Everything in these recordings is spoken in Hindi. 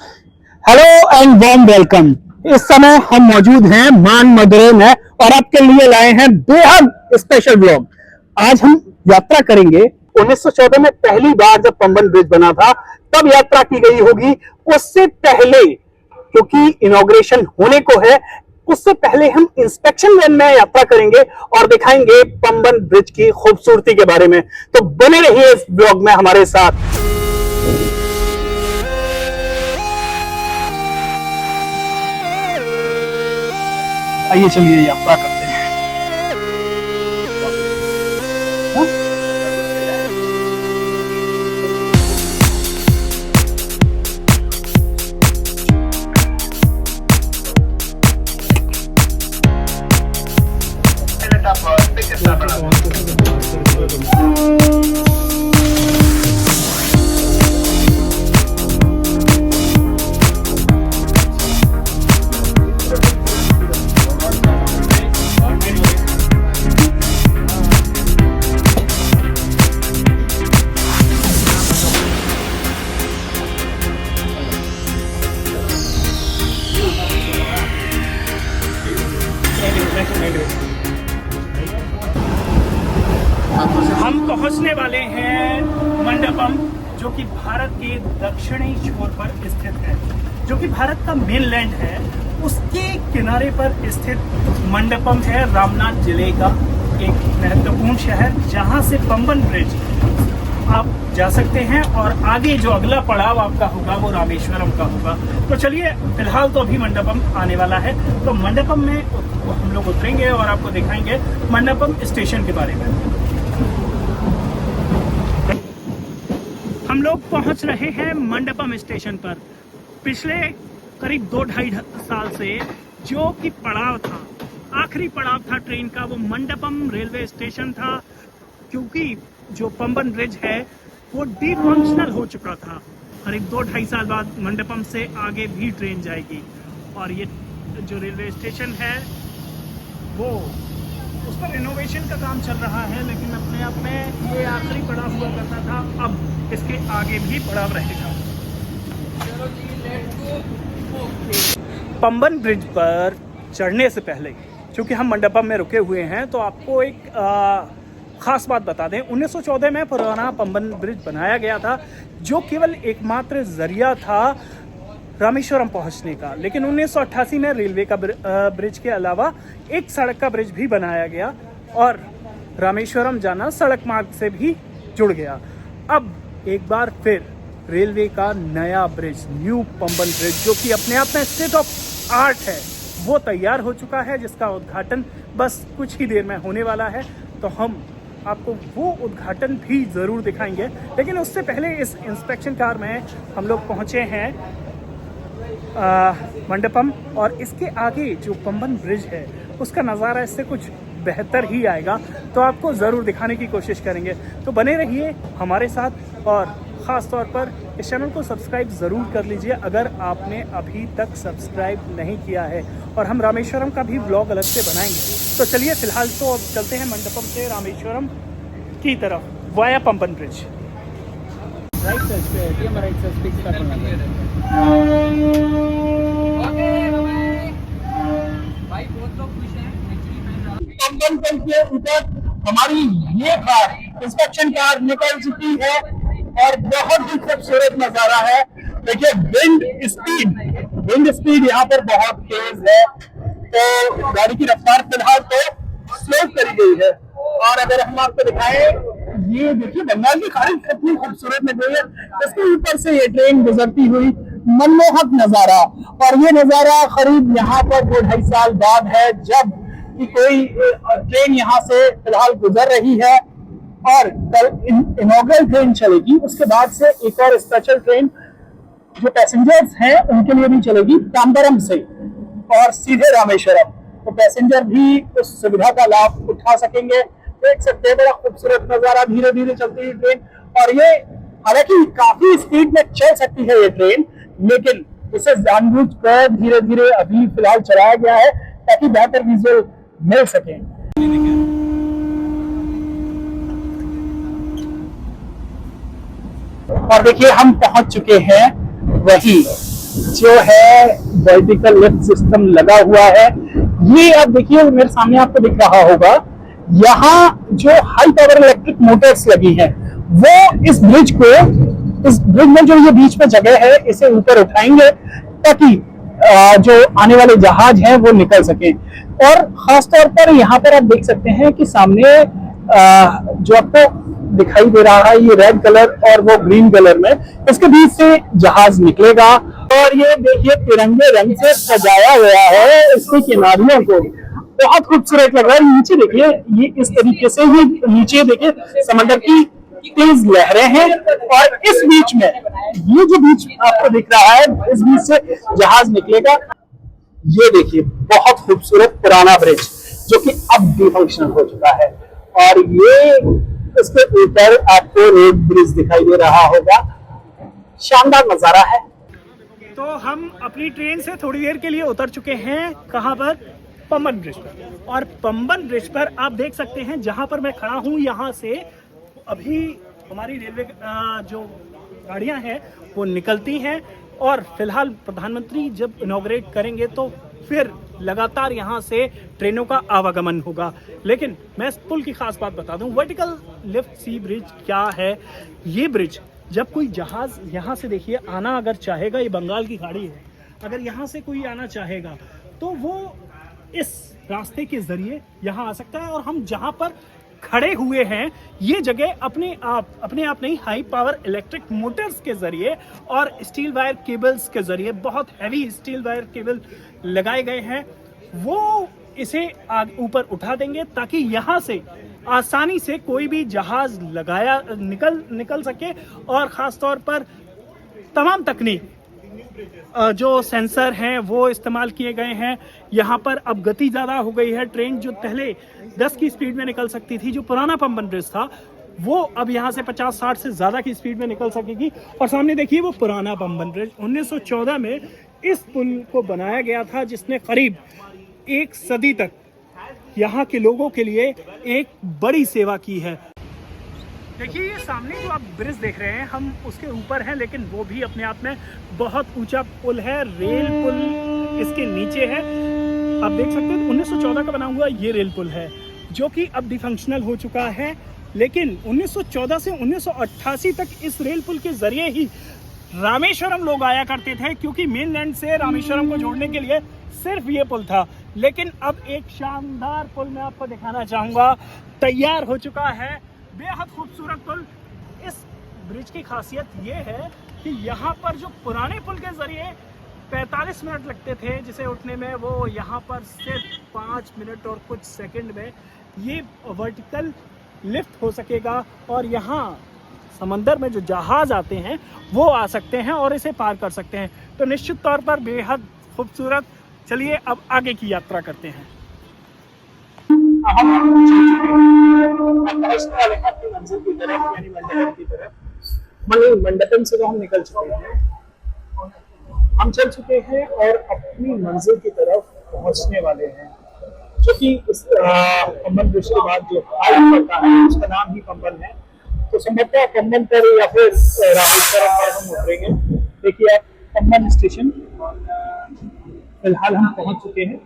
Hello and warm welcome. इस समय हम मौजूद हैं मान मदुरै में और आपके लिए लाए हैं बेहद स्पेशल ब्लॉग। आज हम यात्रा करेंगे 1914 में पहली बार जब पंबन ब्रिज बना था तब यात्रा की गई होगी। उससे पहले क्योंकि इनॉग्रेशन होने को है, उससे पहले हम इंस्पेक्शन वैन में यात्रा करेंगे और दिखाएंगे पंबन ब्रिज की खूबसूरती के बारे में। तो बने रहिए इस ब्लॉग में हमारे साथ। आइए चलिए यात्रा करते हैं। हम पहुंचने वाले हैं मंडपम, जो कि भारत के दक्षिणी छोर पर स्थित है, जो कि भारत का मेनलैंड है। उसके किनारे पर स्थित मंडपम है रामनाथ जिले का एक महत्वपूर्ण शहर, जहां से पंबन ब्रिज आप जा सकते हैं और आगे जो अगला पड़ाव आपका होगा वो रामेश्वरम का होगा। तो चलिए, फिलहाल तो अभी मंडपम आने वाला है, तो मंडपम में हम लोग उतरेंगे और आपको दिखाएंगे मंडपम स्टेशन के बारे में। हम लोग पहुंच रहे हैं मंडपम स्टेशन पर। पिछले करीब 2-2.5 साल से जो कि पड़ाव था, आखिरी पड़ाव था ट्रेन का, वो मंडपम रेलवे स्टेशन था, क्योंकि जो पंबन ब्रिज है वो डिफंक्शनल हो चुका था। करीब 2-2.5 साल बाद मंडपम से आगे भी ट्रेन जाएगी और ये जो रेलवे स्टेशन है वो उस पर रिनोवेशन का काम चल रहा है, लेकिन अपने आप में ये आखिरी पड़ाव हुआ करता था। अब इसके आगे भी पड़ाव रहेगा। पंबन ब्रिज पर चढ़ने से पहले, क्योंकि हम मंडपम में रुके हुए हैं, तो आपको एक खास बात बता दें। 1914 में पुराना पंबन ब्रिज बनाया गया था, जो केवल एकमात्र जरिया था रामेश्वरम पहुंचने का। लेकिन 1988 में रेलवे का ब्रिज के अलावा एक सड़क का ब्रिज भी बनाया गया और रामेश्वरम जाना सड़क मार्ग से भी जुड़ गया। अब एक बार फिर रेलवे का नया ब्रिज, न्यू पंबन ब्रिज, जो कि अपने आप में स्टेट ऑफ आर्ट है, वो तैयार हो चुका है, जिसका उद्घाटन बस कुछ ही देर में होने वाला है। तो हम आपको वो उद्घाटन भी ज़रूर दिखाएंगे। लेकिन उससे पहले इस इंस्पेक्शन कार में हम लोग पहुँचे हैं मंडपम, और इसके आगे जो पंबन ब्रिज है उसका नज़ारा इससे कुछ बेहतर ही आएगा, तो आपको ज़रूर दिखाने की कोशिश करेंगे। तो बने रहिए हमारे साथ और ख़ास तौर पर इस चैनल को सब्सक्राइब ज़रूर कर लीजिए अगर आपने अभी तक सब्सक्राइब नहीं किया है। और हम रामेश्वरम का भी ब्लॉग अलग से बनाएंगे। तो चलिए, फ़िलहाल तो अब चलते हैं मंडपम से रामेश्वरम की तरफ via Pamban bridge. Right side पे है, हमारा राइट साइड फिक्स करना है। भाई बहुत लोग खुश हैं एक्चुअली। पंबन ब्रिज के ऊपर हमारी ये कार, इंस्पेक्शन कार, निकल चुकी है और बहुत ही खूबसूरत नजारा है। देखिए, विंड स्पीड यहाँ पर बहुत तेज है, तो गाड़ी की रफ्तार फिलहाल तो स्लो करी गई है। और अगर हम आपको दिखाएं, ये देखिए बंगाल की खाड़ी कितनी खूबसूरत लग रही है, इसके ऊपर से ये ट्रेन गुजरती हुई, मनमोहक नजारा। और ये नजारा करीब यहाँ पर 2-2.5 साल बाद है, जब कि कोई ट्रेन यहाँ से फिलहाल गुजर रही है और कल इनॉग्रल ट्रेन चलेगी। उसके बाद से एक और स्पेशल ट्रेन जो पैसेंजर्स हैं उनके लिए भी चलेगी, तांबरम से और सीधे रामेश्वरम। तो पैसेंजर भी उस सुविधा का लाभ उठा सकेंगे। देख सकते हैं बड़ा खूबसूरत नजारा, धीरे धीरे चलती हुई ट्रेन। और ये हालांकि काफी स्पीड में चल सकती है ये ट्रेन, लेकिन इसे जानबूझकर धीरे धीरे अभी फिलहाल चलाया गया है ताकि बेहतर विजुअल मिल सके। और देखिए, हम पहुंच चुके हैं वही जो है वर्टिकल लिफ्ट सिस्टम लगा हुआ है। ये आप देखिए मेरे सामने आपको दिख रहा होगा, यहाँ जो हाई पावर इलेक्ट्रिक मोटर्स लगी हैं वो इस ब्रिज में जो ये बीच में जगह है इसे ऊपर उठाएंगे ताकि जो आने वाले जहाज हैं वो निकल सके। और खासतौर पर यहाँ पर आप देख सकते हैं कि सामने जो आपको दिखाई दे रहा है ये रेड कलर और वो ग्रीन कलर में, इसके बीच से जहाज निकलेगा। और ये देखिए तिरंगे रंग से सजाया गया है इसकी किनारियों को, बहुत खूबसूरत लग रहा है। नीचे देखिए ये इस तरीके से, ये नीचे देखिए समंदर की तेज लहरें हैं और इस बीच में ये जो बीच आपको दिख रहा है इस बीच से जहाज निकलेगा। ये देखिए बहुत खूबसूरत पुराना ब्रिज जो कि अब डिफंक्शनल हो चुका है और ये इसके ऊपर आपको रोड ब्रिज दिखाई दे रहा होगा। शानदार नजारा है। तो हम अपनी ट्रेन से थोड़ी देर के लिए उतर चुके हैं, कहाँ पर? पंबन ब्रिज पर। और पंबन ब्रिज पर आप देख सकते हैं जहां पर मैं खड़ा हूं, यहाँ से अभी हमारी रेलवे जो गाड़ियां हैं वो निकलती हैं और फिलहाल प्रधानमंत्री जब इनॉग्रेट करेंगे तो फिर लगातार यहाँ से ट्रेनों का आवागमन होगा। लेकिन मैं इस पुल की खास बात बता दूं, वर्टिकल लिफ्ट सी ब्रिज क्या है। ये ब्रिज जब कोई जहाज यहाँ से देखिए आना अगर चाहेगा, ये बंगाल की खाड़ी है, अगर यहाँ से कोई आना चाहेगा तो वो इस रास्ते के जरिए यहाँ आ सकता है। और हम जहाँ पर खड़े हुए हैं ये जगह अपने आप नहीं, हाई पावर इलेक्ट्रिक मोटर्स के जरिए और स्टील वायर केबल्स के जरिए, बहुत हैवी स्टील वायर केबल लगाए गए हैं, वो इसे ऊपर उठा देंगे ताकि यहाँ से आसानी से कोई भी जहाज निकल सके। और ख़ास तौर पर तमाम तकनीक जो सेंसर हैं वो इस्तेमाल किए गए हैं। यहाँ पर अब गति ज़्यादा हो गई है। ट्रेन जो पहले 10 की स्पीड में निकल सकती थी, जो पुराना पंबन ब्रिज था, वो अब यहाँ से 50-60 से ज़्यादा की स्पीड में निकल सकेगी। और सामने देखिए वो पुराना पंबन ब्रिज 1914 में इस पुल को बनाया गया था, जिसने करीब 1 सदी तक यहाँ के लोगों के लिए एक बड़ी सेवा की है। देखिए ये सामने जो आप ब्रिज देख रहे हैं, हम उसके ऊपर हैं, लेकिन वो भी अपने आप में बहुत ऊंचा पुल है। रेल पुल इसके नीचे है, आप देख सकते हैं 1914 का बना हुआ ये रेल पुल है जो कि अब डिफंक्शनल हो चुका है। लेकिन 1914 से 1988 तक इस रेल पुल के जरिए ही रामेश्वरम लोग आया करते थे, क्योंकि मेनलैंड से रामेश्वरम को जोड़ने के लिए सिर्फ ये पुल था। लेकिन अब एक शानदार पुल मैं आपको दिखाना चाहूँगा, तैयार हो चुका है, बेहद खूबसूरत पुल। इस ब्रिज की खासियत ये है कि यहाँ पर जो पुराने पुल के जरिए 45 मिनट लगते थे जिसे उठने में, वो यहाँ पर सिर्फ 5 मिनट और कुछ सेकंड में ये वर्टिकल लिफ्ट हो सकेगा और यहाँ समंदर में जो जहाज आते हैं वो आ सकते हैं और इसे पार कर सकते हैं। तो निश्चित तौर पर बेहद खूबसूरत। चलिए अब आगे की यात्रा करते हैं। मंजिल की तरफ यानी मंडपम की तरफ, मंडपम से तो हम निकल चुके हैं, हम चल चुके हैं और अपनी मंजिल की तरफ पहुंचने वाले हैं, जो कि इस पंबन ब्रिज के बाद जो हाईट पड़ता है उसका नाम ही पंबन है। तो संभवतः पंबन पर या फिर रामेश्वरम पर हम उतरेंगे। देखिए आप पंबन स्टेशन फिलहाल हम पहुंच चुके हैं।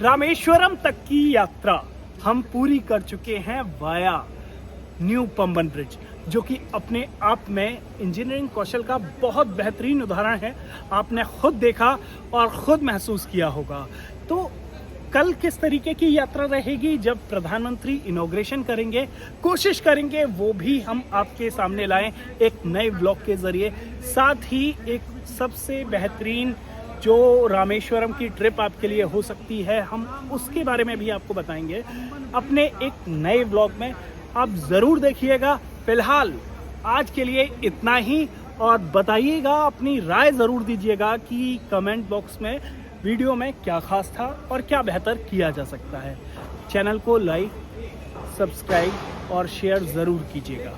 रामेश्वरम तक की यात्रा हम पूरी कर चुके हैं वाया न्यू पंबन ब्रिज, जो कि अपने आप में इंजीनियरिंग कौशल का बहुत बेहतरीन उदाहरण है। आपने खुद देखा और खुद महसूस किया होगा। तो कल किस तरीके की यात्रा रहेगी जब प्रधानमंत्री इनॉग्रेशन करेंगे, कोशिश करेंगे वो भी हम आपके सामने लाएं एक नए ब्लॉग के जरिए। साथ ही एक सबसे बेहतरीन जो रामेश्वरम की ट्रिप आपके लिए हो सकती है, हम उसके बारे में भी आपको बताएंगे अपने एक नए ब्लॉग में। आप ज़रूर देखिएगा। फिलहाल आज के लिए इतना ही। और बताइएगा, अपनी राय ज़रूर दीजिएगा कि कमेंट बॉक्स में वीडियो में क्या खास था और क्या बेहतर किया जा सकता है। चैनल को लाइक, सब्सक्राइब और शेयर ज़रूर कीजिएगा।